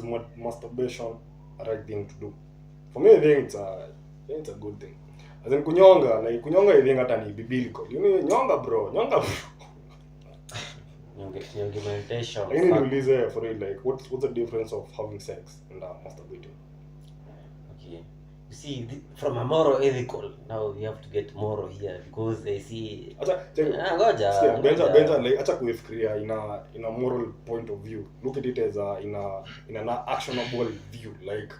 is masturbation a right thing to do? For me, I think it's a good thing. As in kunyonga, like kunyonga, I think hata ni biblical. You know, nyonga bro. Nyonga meditation. I need to listen for it. Like, what's the difference of having sex and masturbating? Okay. You see, from a moral ethical, now we have to get moral here because they see. Ngoja. Benja, like, acha kuifikiria in a moral point of view. Look at it as in an actionable view. Like,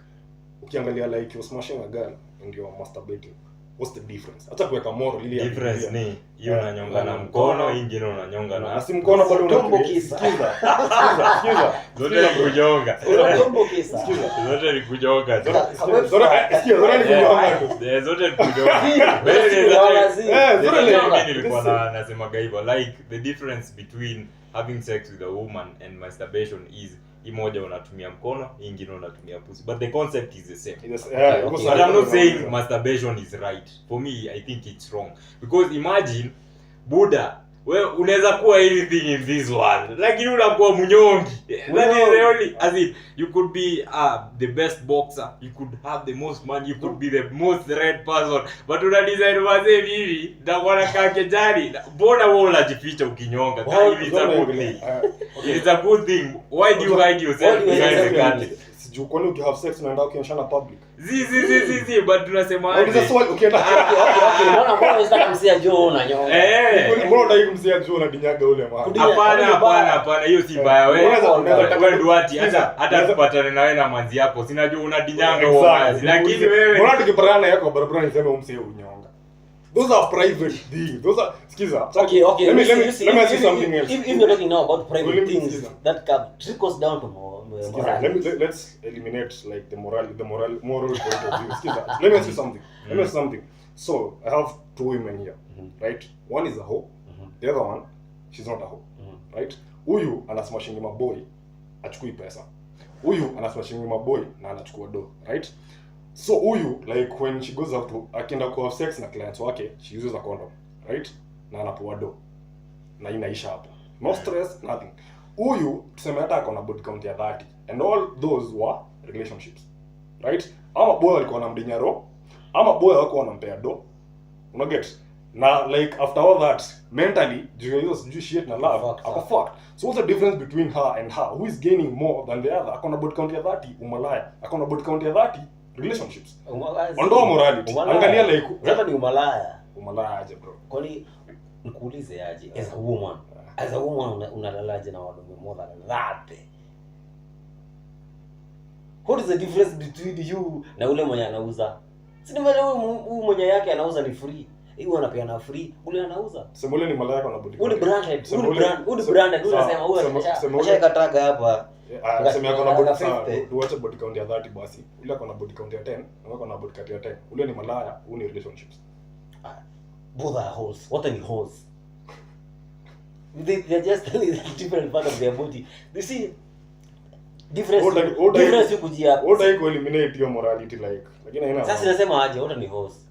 ukiangalia like you're smashing a girl and you're masturbating. What's the difference? Acha kuweka moral ili difference ni hiyo unanyonga na mkono, ingine unanyonga na si mkono bali tumbo kisa. Sikiza. Zote ni kunyonga. Tumbo kisa. Zote ni kunyonga. Zote ni kunyonga. Mimi nilikuwa nasema hivyo, like the difference between having sex with a woman and masturbation is imoja unatumia mkono, ingine unatumia pussy, but the concept is the same. But I'm not saying masturbation is right. For me, I think it's wrong because imagine Buddha, wewe unaweza kuwa anything in this world, lakini unakuwa mnyongi. That is the only, as in you could be the best boxer, you could have the most money, you could be the most read person, but una design wazee hivi ndakuwa na kakejari. Mbona wewe unajificha ukinyonga? It's a good thing. Why do you hide yourself behind the curtain? Sijui kwani ukihave sex unaenda ukionyeshana public. But tunasema aje? Unaweza swali ukienda Unaona mbona unataka kumsia Joe unanyonga? Mbona unataka kumsia Joe unadinyaga ule mwana? Hapana, hiyo si mbaya wewe. Unataka duati hata tupatane na wewe na manzi yako. Sinajua unadinyanga huo manzi. Lakini wewe mbona tukipatana yako barabara niseme umsie unyonga? Those are private things. Those are skiza. Okay. Let me ask you something else. If you're talking now about private things that trickles down to more. Let's eliminate like the moral point of view. Skiza. Let me ask you something. So I have two women here, right? One is a hoe. The other one, she's not a hoe, right? Huyu anasmashing maboy, achukui pesa. Huyu anasmashing maboy na anachukua do, right? So huyu like when she goes out to akienda ku have sex na clients wake, she uses a condom, right? Na anapoa do. Na inaisha hapo. No stress, nothing. Huyu tuseme hata akona body count ya 30 and all those were relationships, right? Ama boy alikuwa anamdinya ro, ama boy alikuwa anampea do. Una get? Na like after all that mentally do you just shit na love ako fucked. So what's the difference between her and her? Who is gaining more than the other? Akona body count ya 30 umalaya, akona body count ya 30 relationships. Ondoa morality. Angalia like hata ni umalaya aje bro. Kwani nikuulize aje as a woman unalalaje na wanaume more than that? What is the difference between you na ule mwenye anauza? Si ni huyu mwenye yake anauza ni free. Hiyo anapeana free, ule anauza. Sema ule ni malaya kwa na body. Ule branded. Unasema huyu ashakataga hapa. Sema yako na body count. Tuache body count ya 30 basi. Ule ako na body count ya 10, na wako na body count ya 10. Ule ni malaya, huyu ni relationships. Both are hoes. What are hoes? They're just different part of their body. You see difference kujia hapo. What I eliminate your morality like. Lakini haina. Sasa nasema aje what ni hoes?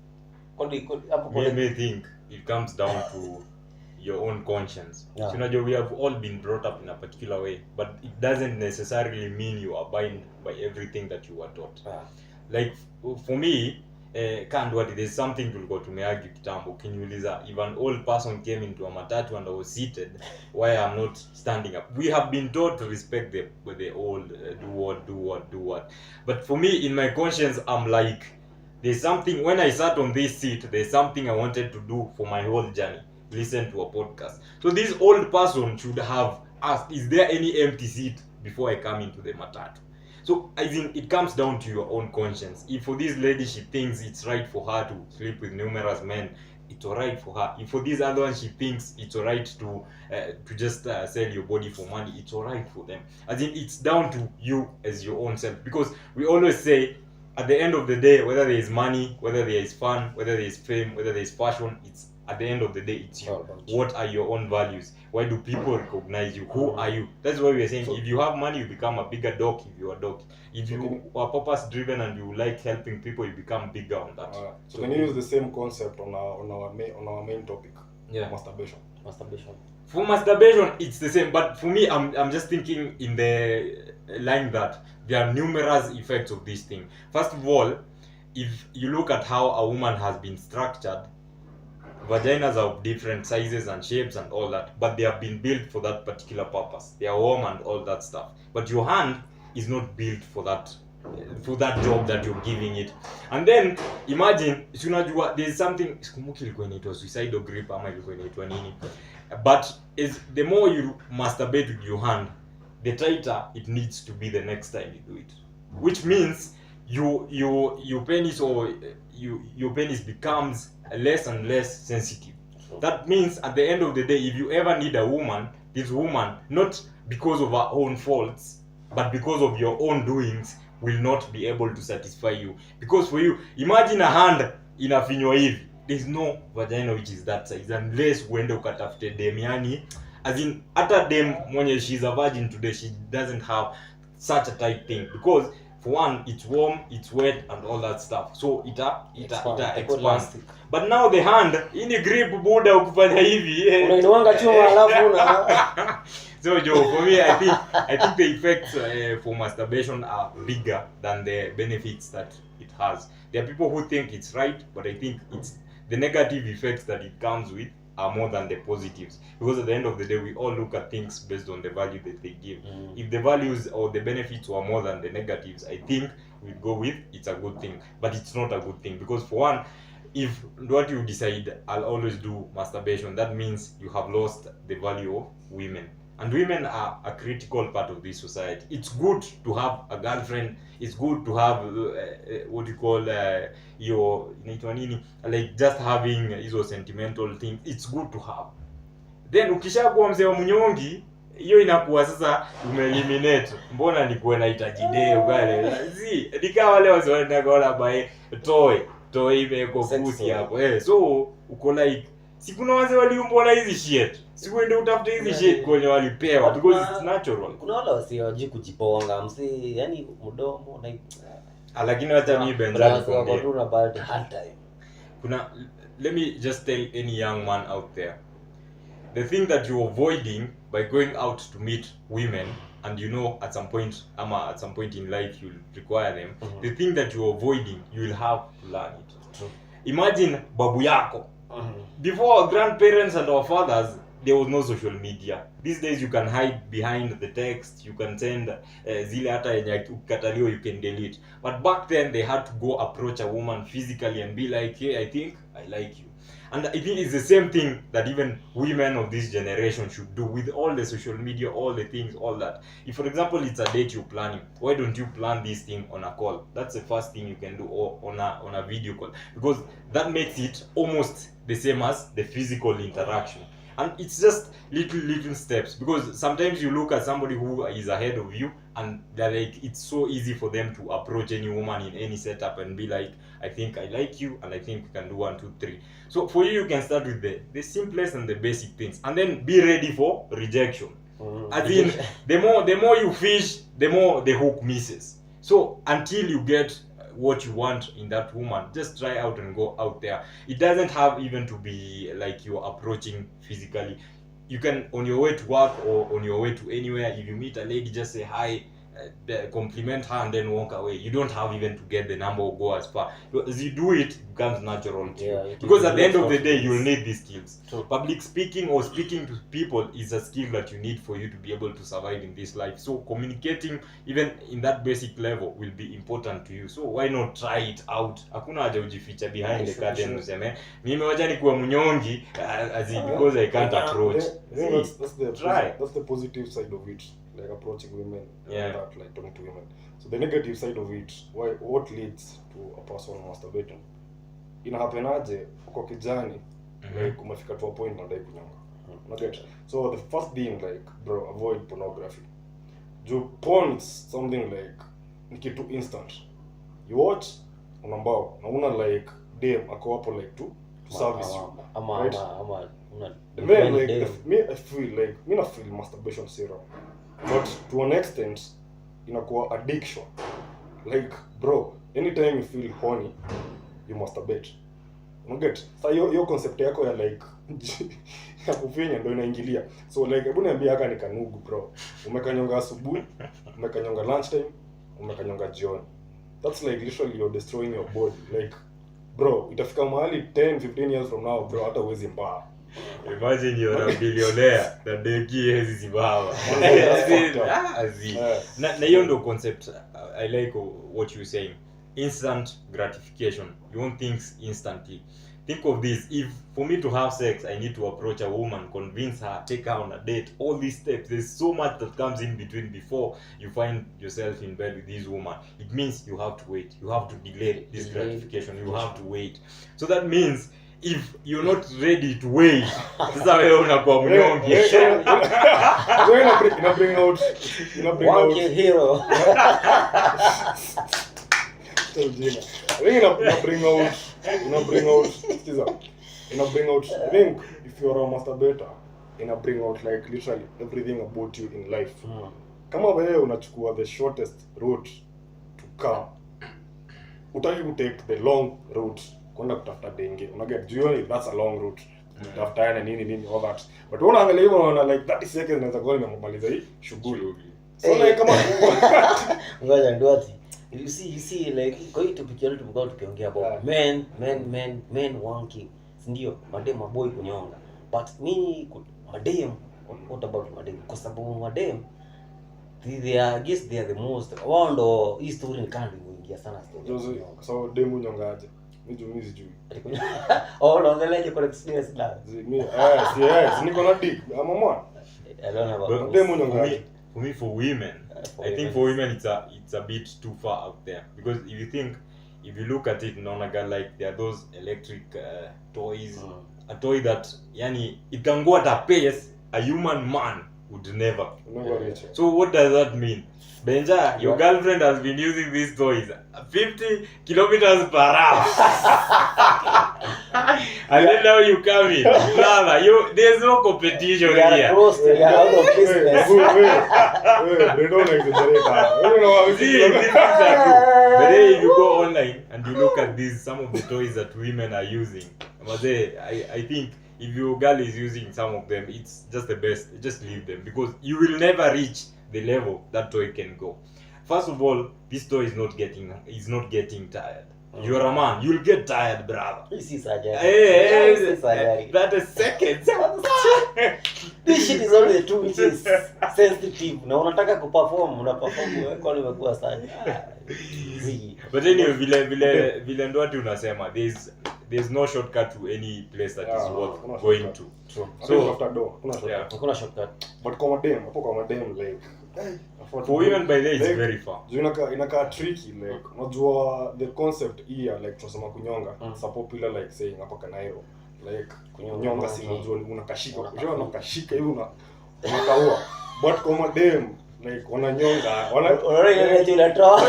I think it comes down to your own conscience. So, we have all been brought up in a particular way, but it doesn't necessarily mean you abide by everything that you were taught. Like for me, there's something tulikuwa tumeargue kitambo. Ukiniuliza if an old person came into a matatu and I was seated, why I'm not standing up? We have been taught to respect the old, do what. But for me, in my conscience, I'm like, there's something, when I sat on this seat, there's something I wanted to do for my whole journey. Listen to a podcast. So this old person should have asked, is there any empty seat before I come into the matatu? So I think it comes down to your own conscience. If for this lady she thinks it's right for her to sleep with numerous men, it's alright for her. If for this other one she thinks it's alright to just sell your body for money, it's alright for them. I think it's down to you as your own self. Because we always say, at the end of the day, whether there is money, whether there is fun, whether there is fame, whether there is fashion, it's at the end of the day, it's you. What are your own values? Why do people recognize you? Who are you? That's why we are saying, if you have money, you become a bigger dog if you are a dog. If you are purpose driven and you like helping people, you become bigger on that. So can you use the same concept on our main topic? Yeah. Masturbation. For masturbation, it's the same. But for me, I'm just thinking in the line that there are numerous effects of this thing. First of all, if you look at how a woman has been structured, vaginas are of different sizes and shapes and all that, but they have been built for that particular purpose. They are warm and all that stuff. But your hand is not built for that job that you're giving it. And then imagine, there's something, sikumbuki ilikuwa inaitwa suicidal grip ama ilikuwa inaitwa nini, but the more you masturbate with your hand, the tighter it needs to be the next time you do it, which means your penis or your penis becomes less and less sensitive. That means at the end of the day, if you ever need a woman, this woman, not because of her own faults, but because of your own doings, will not be able to satisfy you. Because for you, imagine a hand inafinywa hivi, there's no vagina which is that size, unless uende ukatafute dem, yani as in hata dem mwenye she's a virgin today, she doesn't have such a tight thing, because for one, it's warm, it's wet and all that stuff, so ita expands. But now the hand ini grip buda ukifanya hivi unainwanga chuma alafu na so Joe, for me, I think the effects for masturbation are bigger than the benefits that it has. There are people who think it's right, but I think it's the negative effects that it comes with are more than the positives. Because at the end of the day, we all look at things based on the value that they give. If the values or the benefits were more than the negatives, I think we'd go with it's a good thing. But it's not a good thing, because for one, if what you decide, I'll always do masturbation, that means you have lost the value of women. And women are a critical part of this society. It's good to have a girlfriend. It's good to have what you call your like just having hizo sentimental things. It's good to have. Then ukishakuwa mzee wa mnyongi, hiyo inakuwa sasa umeeliminate. Mbona nikuwe nahitaji deo gale? Si nikawa leo wanaenda gola by toy imeko kusi hapo. So uko like si kuna wazee waliumbwa na hizi shit. Si uende utafute hizi shit kwenye walipewa because it's natural. Kuna wale wasioji kujiponga msi, yani mdomo na lakini hata mimi benzani kwa kuna bad hard time. Let me just tell any young man out there. The thing that you're avoiding by going out to meet women, and you know at some point in life you'll require them, the thing that you're avoiding, you will have to learn it. True. Imagine babu yako. Before our grandparents and our fathers, there was no social media. These days you can hide behind the text, you can send zile hata yenye ukataliwa you can delete. But back then they had to go approach a woman physically and be like, hey, I think I like you. And I think it's the same thing that even women of this generation should do with all the social media, all the things, all that. If for example it's a date you're planning, why don't you plan this thing on a call? That's the first thing you can do, or on a video call, because that makes it almost the same as the physical interaction. And it's just little steps, because sometimes you look at somebody who is ahead of you and they're like, it's so easy for them to approach any woman in any setup and be like, I think I like you and I think we can do 1, 2, 3. So for you can start with the simplest and the basic things, and then be ready for rejection. As in, the more you fish, the more the hook misses. So until you get what you want in that woman, just try out and go out there. It doesn't have even to be like you're approaching physically. You can, on your way to work or on your way to anywhere, if you meet a lady, just say hi, compliment her and then walk away. You don't have even to get the number or go as far. As you do it, it becomes natural to you. Because at the end of the day, you'll need these skills. So public speaking or speaking to people is a skill that you need for you to be able to survive in this life. So communicating, even in that basic level, will be important to you. So why not try it out? Hakuna haja ujificha behind the curtain useme mimi wacha nikuwa mnyongi because I can't approach. That's the positive side of it. Like approaching women, that, like talking to women. So the negative side of it, what leads to a person masturbating? Inahapenaje uko kijani, like umefika to a point na dai kunyonga. So the first being like, bro, avoid pornography. Porn is something like nikitu instant. You watch unambao na una like dem ako hapo like to service you. Ama then like I feel masturbation zero. But to an extent, inakuwa addiction. Like, bro, anytime you feel horny, you masturbate. Unaget? Sasa hiyo concept yako ya like ya kufinya ndio inaingilia. So like hebu niambie haka ni kanugu bro. Umekanyonga asubuhi, umekanyonga lunchtime, umekanyonga jioni. That's like literally you're destroying your body. Like bro, itafika mahali 10-15 years from now bro hata uwezi mbaa. Imagine you're a billionaire that the key is Zimbabwe. Na hiyo ndo concept. I like what you're saying. Instant gratification. You want things instantly. Think of this. If for me to have sex, I need to approach a woman, convince her, take her on a date, all these steps. There's so much that comes in between before you find yourself in bed with this woman. It means you have to wait. You have to delay this gratification. You have to wait. So that means if you're not ready to wait, sasa wewe unakuwa mnyonge. Ina bring out hero. Ina bring out I think if you're a masturbator ina bring out like literally everything about you in life. Kama wewe unachukua the shortest route to come, utaki ku take the long route kwenda kutafuta denge. Unaget jioni, that's a long route. Kutafuta nini all that. But unaangalia hivyo unaona like 30 seconds naweza kuwa nimemaliza hii shughuli. So like kama ngoja ndoti. You see like kwa hiyo topic yetu tumekuwa tukiongea about men wanking. Ndio, madem maboy kunyonga. But mimi madem, what about madem? Kwa sababu madem they are, I guess they are the most wao hii story ni kali muingia sana story. So demu nyongaje? Mimi sijui. Oh, naongelea kwa experience na. Mimi niko na dick. I'm a man. I don't know about demu nyongaje. For me, for women, I think for women it's a bit too far out there, because if you look at it, nonaga like there are those electric toys, a toy that yani it can go at a pace a human man would never. So what does that mean? Benja, your girlfriend has been using these toys 50 kilometers per hour. And then now you come in. Brother, there's no competition here. They are out of business. They don't exaggerate. See, these things are true. But then if you go online and you look at some of the toys that women are using, I think if your girl is using some of them, it's just the best. Just leave them, because you will never reach the level that toy can go. First of all, this toy is not getting tired. You're a man, you'll get tired, brother. This is surgery. That is seconds. This shit is only 2 inches sensitive. Na unataka kuperform, unaperform kwa nini umekuwa sana. But anyway, vile ndo ati unasema there's no shortcut to any place that is worth going to. So after door, kuna shortcut. But kwa madem like for women by there it's very far. Inaka tricky like unajua the concept here like tunasema kunyonga. It's a popular like saying hapa Kanairo. Like kunyonga si unajua unakashika. Unakashika hivi unakaua. But kwa madem like wananyonga, unatoa.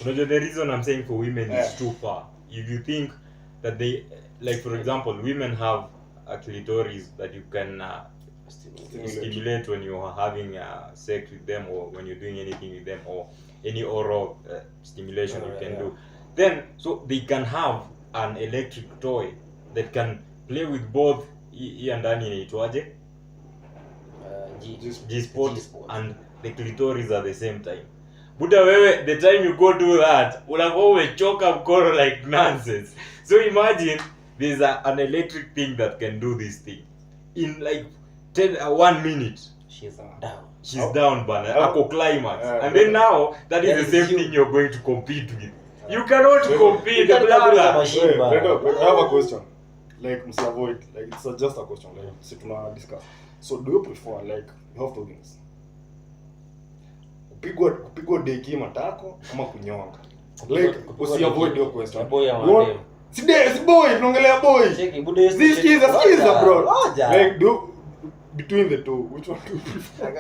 Unajua the reason I'm saying for women is too far. If you think that they, like for example, women have a clitoris that you can stimulate when you are having sex with them, or when you're doing anything with them, or any oral stimulation you can do. Then, so they can have an electric toy that can play with both and ndani inaitwaje? G-spot and the clitoris at the same time. Buda wewe, the time you go do that, unakuwa umechoka mkono like nonsense. So imagine there's an electric thing that can do this thing in like 1 minute. She's down bana. Ako climax. And then now that is the same thing you're going to compete with. You cannot compete. I have a question. Like must avoid like it's just a question like situna discuss. So do you prefer like you have two things? Kupigwa deki matako ama kunyonga? Like usiavoid your question. Boy ama si boy, tunaongelea boy. Cheki buda this is bro. Like do between the two, which one do you prefer?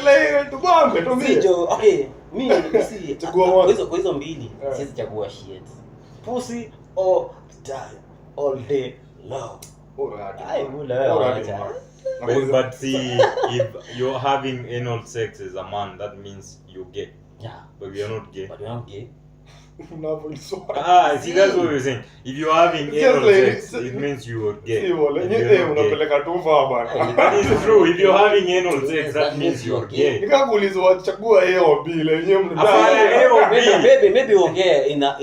Like tubambe to me. Okay, mimi si kwa hizo mbili siwezi chagua shit. Pussy or die all day long. But see, if you're having anal sex as a man, that means you're gay. Yeah. But we are not gay. But we are not gay. See, that's what we're saying. If you're having anal sex, it means you're gay. Si wale nyie unapeleka tu faa bana. That is true. If you're having anal sex, that means you're gay. Nikakuulizwa chagua A or B ile yenyewe Maybe okay in a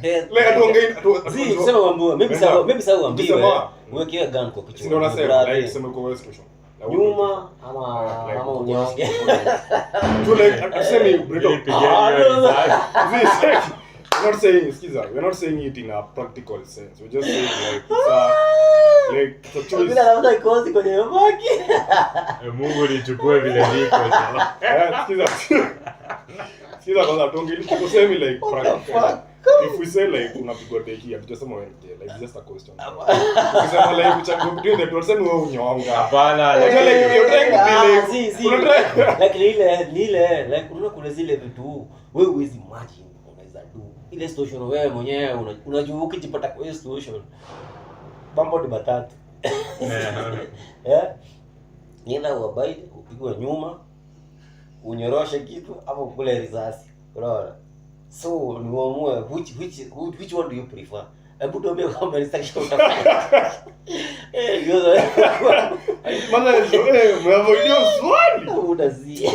death. Like atuongei See, sema mambo. Maybe sawa ambiwe. Uweke gun kwa kichwa. Sio unasema like sema kwa wewe situation. Nyuma ama unyonge. So like atusemi Brito. We're not saying it in a practical sense. We're just saying like it's a choice. Bila labda ikozi kwenye maki. Mungu lichukue vile liko. Sikiza kwanza tongeli tuseme like practical. If we say like unapigwa deki hatutasema wewe like just a question. Ukisema like uchagua between the two tuseme wewe unyonga. Hapana, like you're trying to be like lile like kuna zile vitu wewe huwezi imagine unaweza do ile situation wewe mwenyewe unajua ukijipata kwa hiyo situation mambo ni matatu. Nienda uabide upigwe nyuma unyoroshe kitu hapo kule risasi. Unaona? So ni uamue which one do you prefer? Hebu tuambie kama ni sexual utafanya. Yote. Maana hizo mmeavoidia swali. Unazia.